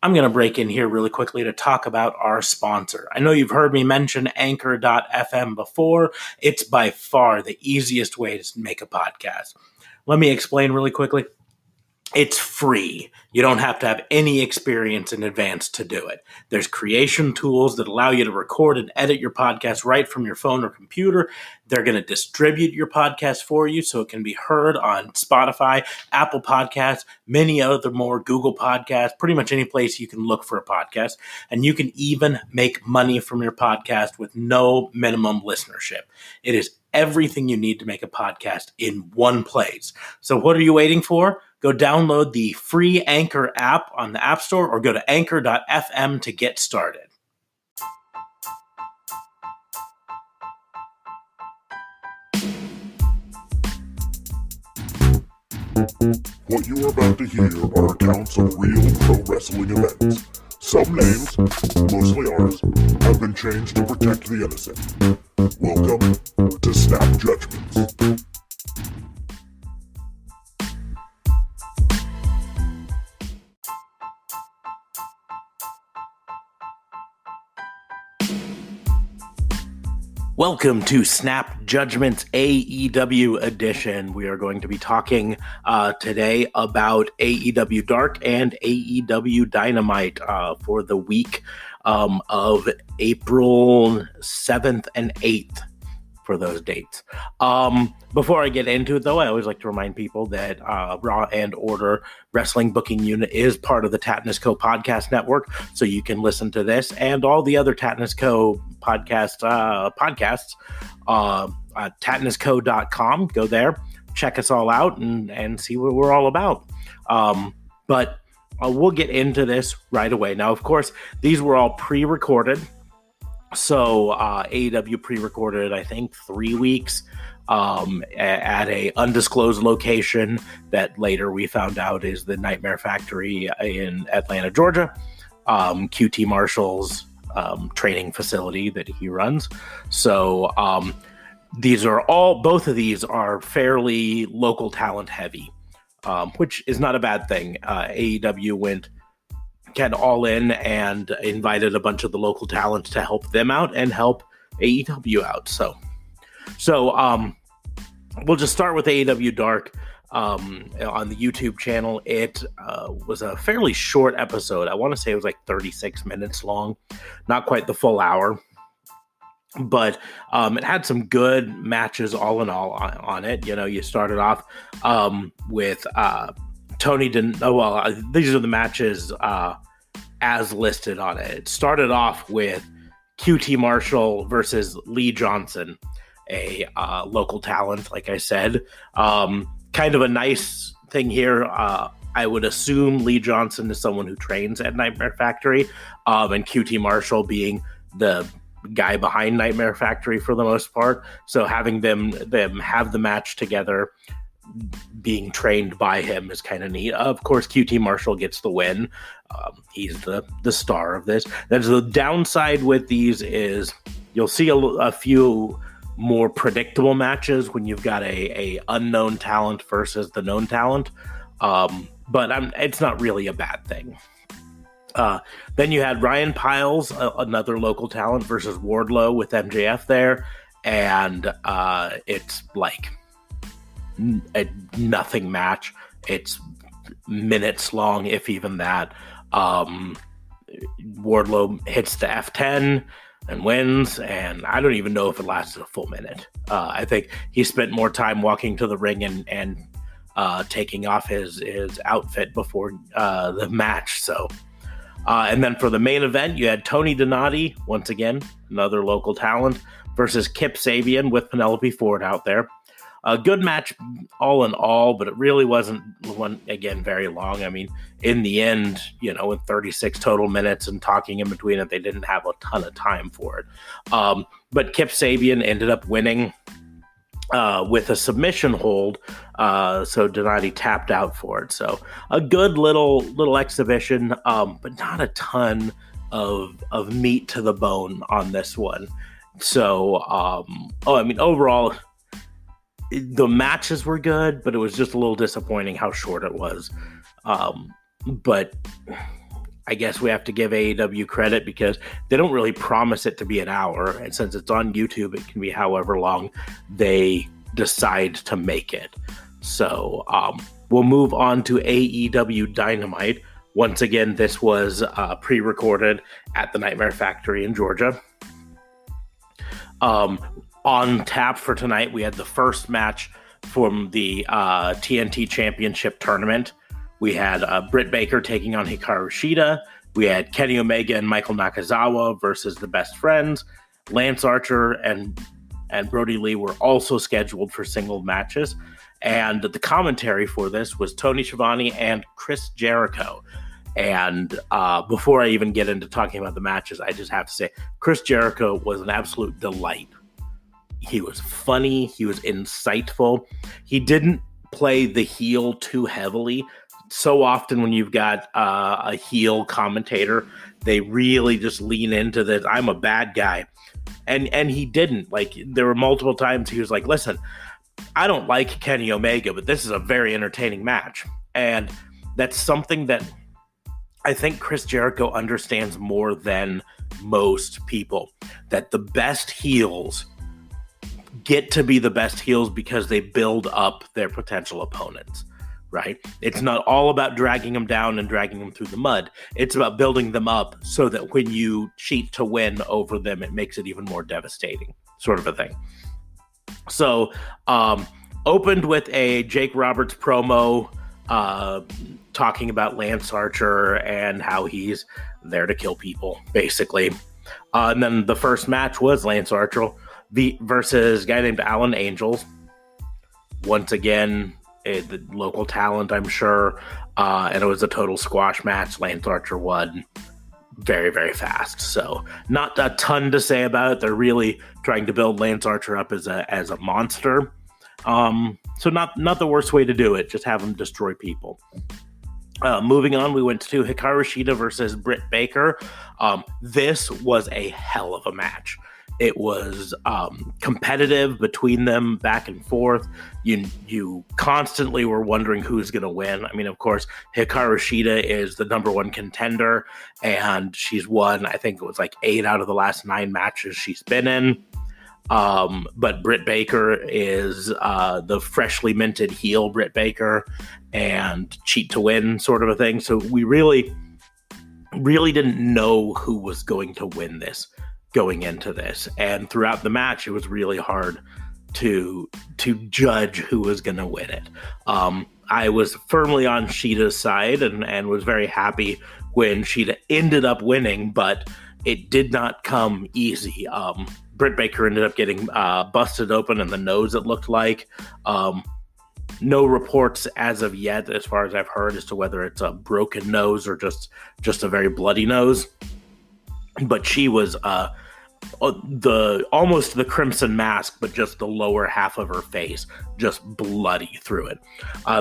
I'm going to break in here really quickly to talk about our sponsor. I know you've heard me mention Anchor.fm before. It's by far the easiest way to make a podcast. Let me explain really quickly. It's free. You don't have to have any experience in advance to do it. There's creation tools that allow you to record and edit your podcast right from your phone or computer. They're going to distribute your podcast for you so it can be heard on Spotify, Apple Podcasts, many other more, Google Podcasts, pretty much any place you can look for a podcast. And you can even make money from your podcast with no minimum listenership. It is everything you need to make a podcast in one place. So what are you waiting for? Go download the free Anchor app on the App Store or go to anchor.fm to get started. What you are about to hear are accounts of real pro wrestling events. Some names, mostly ours, have been changed to protect the innocent. Welcome to Snap Judgements. Welcome to Snap Judgements AEW edition. We are going to be talking today about AEW Dark and AEW Dynamite for the week of April 7th and 8th for those dates. Before I get into it, though, I always like to remind people that Raw and Order Wrestling Booking Unit is part of the Tatnus Co. podcast network, so you can listen to this and all the other Tatnus Co. podcasts at tatnusco.com. Go there, check us all out, and see what we're all about. But we'll get into this right away. Now, of course, these were all pre-recorded. So AEW pre-recorded, I think, 3 weeks at a undisclosed location that later we found out is the Nightmare Factory in Atlanta, Georgia. QT Marshall's training facility that he runs. So both of these are fairly local talent heavy, which is not a bad thing. AEW went all in and invited a bunch of the local talent to help them out and help AEW out. So we'll just start with AEW Dark on the YouTube channel. It was a fairly short episode. I want to say it was like 36 minutes long, not quite the full hour, but it had some good matches all in all on it. You know, you started off with Tony didn't. Oh well, these are the matches as listed on it. It started off with QT Marshall versus Lee Johnson, a local talent, like I said. Kind of a nice thing here. I would assume Lee Johnson is someone who trains at Nightmare Factory, and QT Marshall being the guy behind Nightmare Factory for the most part. So having them have the match together, being trained by him, is kind of neat. Of course, QT Marshall gets the win. He's the star of this. That's the downside with these is you'll see a few more predictable matches when you've got a unknown talent versus the known talent. But it's not really a bad thing. Then you had Ryan Piles, another local talent, versus Wardlow with MJF there. And it's like a nothing match. It's minutes long, if even that. Wardlow hits the F10 and wins, and I don't even know if it lasted a full minute. I think he spent more time walking to the ring and taking off his outfit before the match. So, and then for the main event, you had Tony Donati, once again, another local talent, versus Kip Sabian with Penelope Ford out there. A good match all in all, but it really wasn't, very long. I mean, in the end, in 36 total minutes and talking in between it, they didn't have a ton of time for it. But Kip Sabian ended up winning with a submission hold, so Donati tapped out for it. So a good little exhibition, but not a ton of meat to the bone on this one. So, overall, the matches were good, but it was just a little disappointing how short it was. But I guess we have to give AEW credit because they don't really promise it to be an hour. And since it's on YouTube, it can be however long they decide to make it. So we'll move on to AEW Dynamite. Once again, this was pre-recorded at the Nightmare Factory in Georgia. On tap for tonight, we had the first match from the TNT Championship Tournament. We had Britt Baker taking on Hikaru Shida. We had Kenny Omega and Michael Nakazawa versus the Best Friends. Lance Archer and Brody Lee were also scheduled for single matches. And the commentary for this was Tony Schiavone and Chris Jericho. And before I even get into talking about the matches, I just have to say, Chris Jericho was an absolute delight. He was funny. He was insightful. He didn't play the heel too heavily. So often when you've got a heel commentator, they really just lean into this, I'm a bad guy. And he didn't. Like, there were multiple times he was like, listen, I don't like Kenny Omega, but this is a very entertaining match. And that's something that I think Chris Jericho understands more than most people, that the best heels get to be the best heels because they build up their potential opponents, right? It's not all about dragging them down and dragging them through the mud. It's about building them up so that when you cheat to win over them, it makes it even more devastating, sort of a thing. So, opened with a Jake Roberts promo talking about Lance Archer and how he's there to kill people, basically. And then the first match was Lance Archer versus a guy named Alan Angels. Once again, the local talent, I'm sure. And it was a total squash match. Lance Archer won very, very fast. So not a ton to say about it. They're really trying to build Lance Archer up as a monster. So not the worst way to do it. Just have him destroy people. Moving on, we went to Hikaru Shida versus Britt Baker. This was a hell of a match. It was competitive between them, back and forth. You constantly were wondering who's going to win. I mean, of course, Hikaru Shida is the number one contender, and she's won, I think it was like 8 out of the last 9 matches she's been in. But Britt Baker is the freshly minted heel Britt Baker and cheat to win sort of a thing. So we really didn't know who was going to win this going into this. And throughout the match, it was really hard to judge who was going to win it. I was firmly on Shida's side and was very happy when Shida ended up winning, but it did not come easy. Britt Baker ended up getting busted open in the nose, it looked like. No reports as of yet, as far as I've heard, as to whether it's a broken nose or just a very bloody nose. But she was almost the Crimson Mask, but just the lower half of her face, just bloody through it.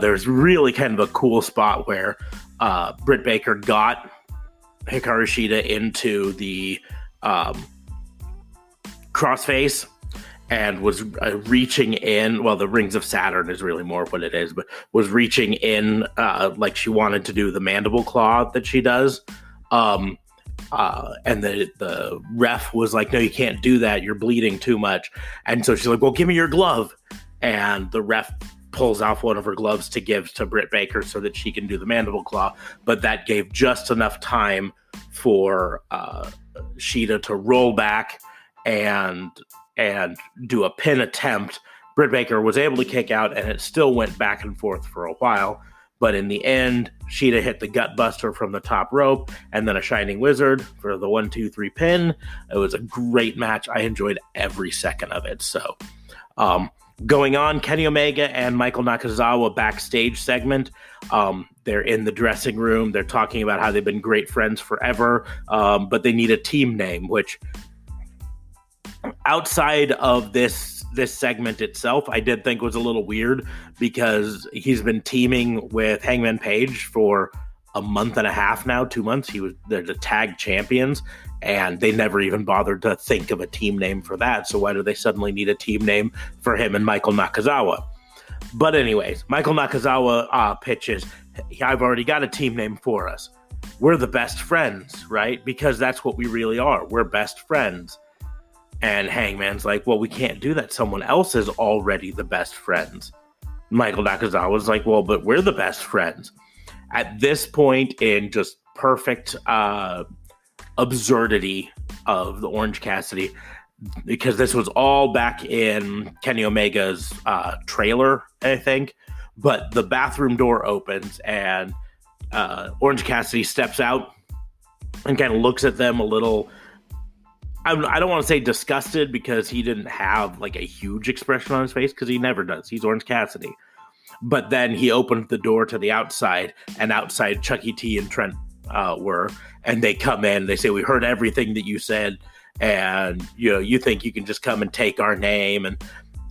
There's really kind of a cool spot where Britt Baker got Hikaru Shida into the crossface and was reaching in. Well, the Rings of Saturn is really more what it is, but was reaching in like she wanted to do the mandible claw that she does. And the ref was like, no, you can't do that. You're bleeding too much. And so she's like, well, give me your glove. And the ref pulls off one of her gloves to give to Britt Baker so that she can do the mandible claw. But that gave just enough time for Shida to roll back and do a pin attempt. Britt Baker was able to kick out, and it still went back and forth for a while. But in the end, Shida hit the gut buster from the top rope and then a Shining Wizard for the 1-2-3 pin. It was a great match. I enjoyed every second of it. So going on, Kenny Omega and Michael Nakazawa backstage segment. They're in the dressing room. They're talking about how they've been great friends forever, but they need a team name, which outside of this segment itself, I did think was a little weird because he's been teaming with Hangman Page for a month and a half now, 2 months. They're the tag champions, and they never even bothered to think of a team name for that. So why do they suddenly need a team name for him and Michael Nakazawa? But anyways, Michael Nakazawa pitches, I've already got a team name for us. we're the best friends, right? Because that's what we really are. We're best friends. And Hangman's like, well, we can't do that. Someone else is already the best friends. Michael Nakazawa's like, well, but we're the best friends. At this point in just perfect absurdity of the Orange Cassidy, because this was all back in Kenny Omega's trailer, I think, but the bathroom door opens and Orange Cassidy steps out and kind of looks at them a little. I don't want to say disgusted, because he didn't have like a huge expression on his face, because he never does. He's Orange Cassidy. But then he opened the door to the outside, and outside Chucky T and Trent were, and they come in. They say, we heard everything that you said, and you think you can just come and take our name.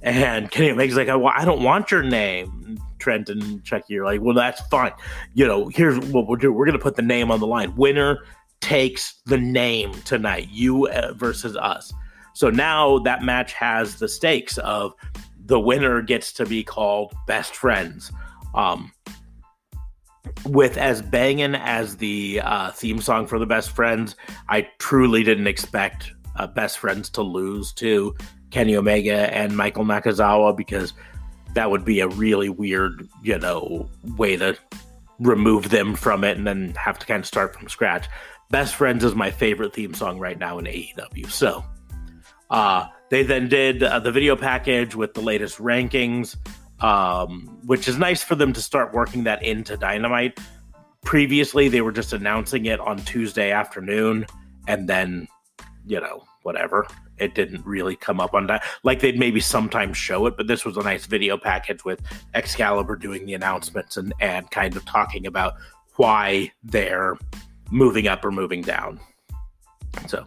And Kenny Omega's like, well, I don't want your name. Trent and Chucky are like, well, that's fine. Here's what we'll do. We're going to put the name on the line. Winner takes the name tonight, you versus us. So now that match has the stakes of the winner gets to be called best friends. With as banging as the theme song for the best friends, I truly didn't expect best friends to lose to Kenny Omega and Michael Nakazawa, because that would be a really weird, way to remove them from it and then have to kind of start from scratch. Best Friends is my favorite theme song right now in AEW. So they then did the video package with the latest rankings, which is nice for them to start working that into Dynamite. Previously, they were just announcing it on Tuesday afternoon, and then, whatever. It didn't really come up on that. Like, they'd maybe sometimes show it, but this was a nice video package with Excalibur doing the announcements and kind of talking about why they're moving up or moving down. So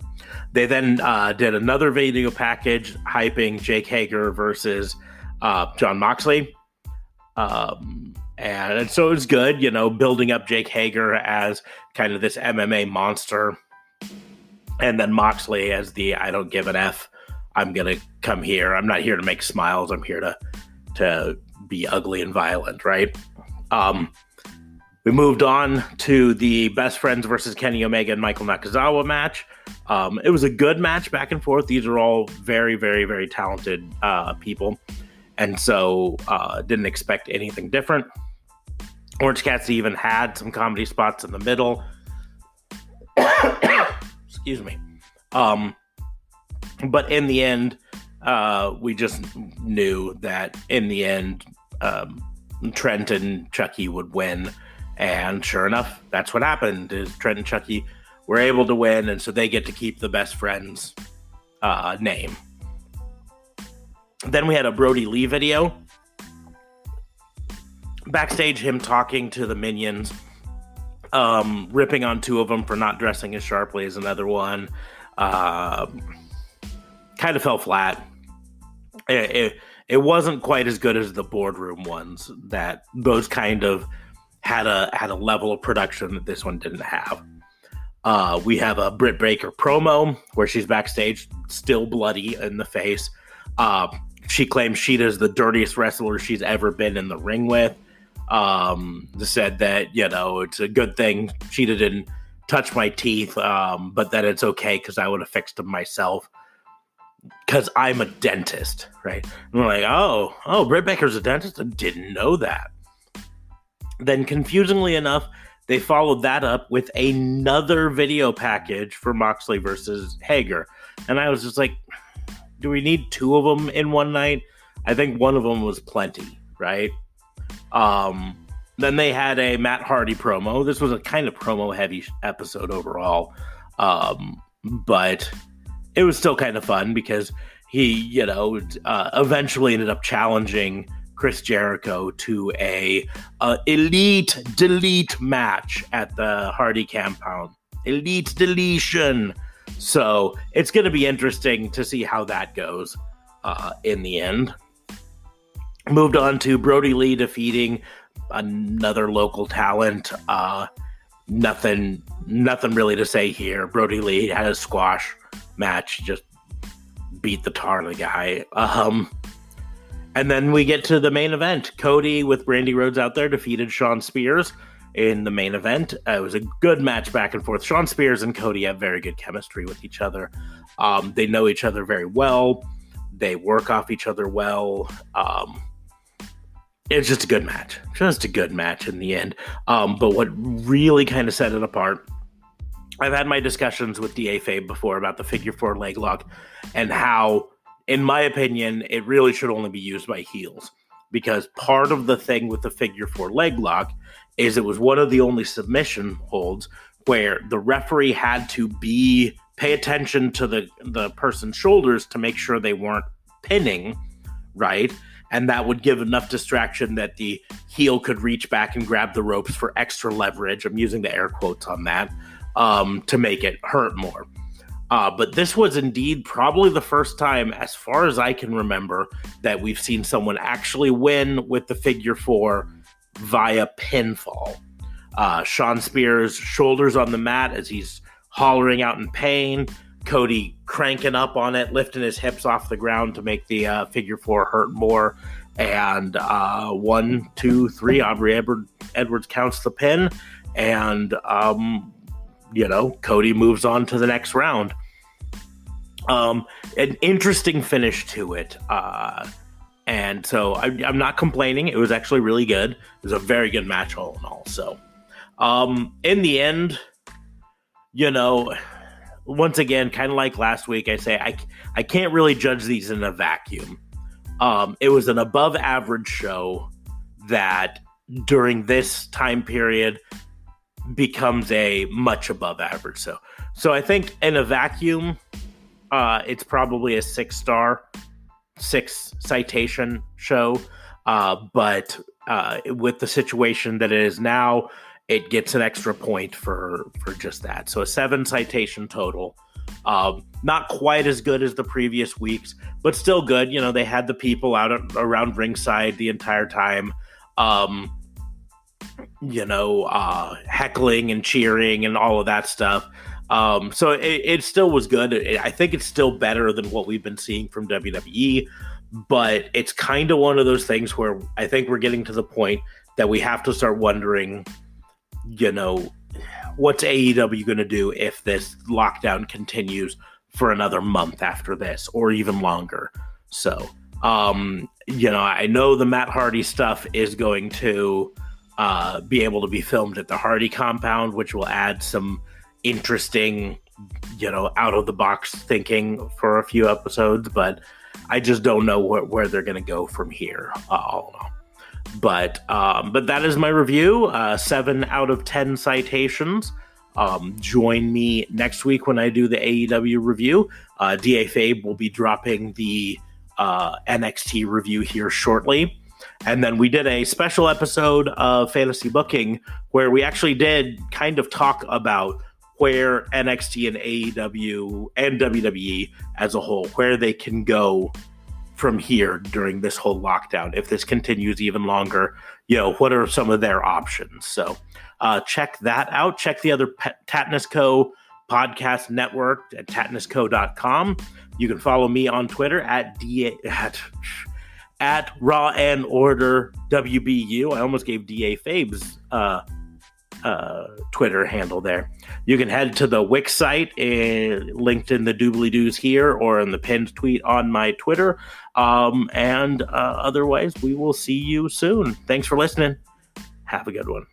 they then did another video package hyping Jake Hager versus Jon Moxley. And so it was good, building up Jake Hager as kind of this MMA monster. And then Moxley as the I don't give an F. I'm going to come here. I'm not here to make smiles. I'm here to be ugly and violent, right? We moved on to the Best Friends versus Kenny Omega and Michael Nakazawa match. It was a good match back and forth. These are all very, very, very talented people. And so didn't expect anything different. Orange Cassidy even had some comedy spots in the middle. Excuse me. But in the end, we just knew that in the end, Trent and Chucky would win. And sure enough, that's what happened, is Trent and Chucky were able to win, and so they get to keep the Best Friends name. Then we had a Brody Lee video. Backstage, him talking to the minions, ripping on two of them for not dressing as sharply as another one. Kind of fell flat. It wasn't quite as good as the boardroom ones. That those kind of had a level of production that this one didn't have. We have a Britt Baker promo where she's backstage, still bloody in the face. She claims Sheeta's the dirtiest wrestler she's ever been in the ring with. Said that, it's a good thing Sheeta didn't touch my teeth, but that it's okay because I would have fixed them myself because I'm a dentist, right? And we're like, oh, Britt Baker's a dentist? I didn't know that. Then, confusingly enough, they followed that up with another video package for Moxley versus Hager. And I was just like, do we need two of them in one night? I think one of them was plenty, right? Then they had a Matt Hardy promo. This was a kind of promo-heavy episode overall. But it was still kind of fun because he, eventually ended up challenging Chris Jericho to a elite delete match at the Hardy compound. Elite deletion. So it's going to be interesting to see how that goes in the end. Moved on to Brody Lee defeating another local talent. Nothing really to say here. Brody Lee had a squash match, just beat the tar out of the guy. And then we get to the main event. Cody with Brandy Rhodes out there defeated Shawn Spears. in the main event. It was a good match back and forth. Shawn Spears and Cody have very good chemistry with each other. They know each other very well. They work off each other well. It's just a good match. Just a good match in the end. But what really kind of set it apart, I've had my discussions with DA Fabe before about the figure 4 leg lock and how, in my opinion, it really should only be used by heels. Because part of the thing with the figure 4 leg lock is it was one of the only submission holds where the referee had to pay attention to the person's shoulders to make sure they weren't pinning, right? And that would give enough distraction that the heel could reach back and grab the ropes for extra leverage. I'm using the air quotes on that, to make it hurt more. But this was indeed probably the first time, as far as I can remember, that we've seen someone actually win with the figure 4 via pinfall. Shawn Spears' shoulders on the mat as he's hollering out in pain. Cody cranking up on it, lifting his hips off the ground to make the figure 4 hurt more. And 1, 2, 3, Aubrey Edwards counts the pin. And, Cody moves on to the next round. An interesting finish to it. And so I'm not complaining. It was actually really good. It was a very good match all in all. So in the end, once again, kind of like last week, I say I can't really judge these in a vacuum. It was an above average show that during this time period becomes a much above average show. So I think in a vacuum, it's probably a 6-star, 6 citation show. But with the situation that it is now, it gets an extra point for just that. So a 7 citation total. Not quite as good as the previous weeks, but still good. They had the people out around ringside the entire time, heckling and cheering and all of that stuff. So it still was good. I think it's still better than what we've been seeing from WWE, but it's kind of one of those things where I think we're getting to the point that we have to start wondering, what's AEW going to do if this lockdown continues for another month after this or even longer? So, I know the Matt Hardy stuff is going to be able to be filmed at the Hardy compound, which will add some interesting, out of the box thinking for a few episodes, but I just don't know where they're going to go from here. All in all. But that is my review. 7 out of 10 citations. Join me next week when I do the AEW review. DA Fabe will be dropping the NXT review here shortly. And then we did a special episode of Fantasy Booking where we actually did kind of talk about where NXT and AEW and WWE as a whole, where they can go from here during this whole lockdown. If this continues even longer, what are some of their options? So check that out. Check the other Tatnus Co. podcast network at tatnusco.com. You can follow me on Twitter at Raw and Order WBU. I almost gave DA Fabe's Twitter handle there. You can head to the Wix site, linked in the doobly-doos here or in the pinned tweet on my Twitter. And otherwise, we will see you soon. Thanks for listening. Have a good one.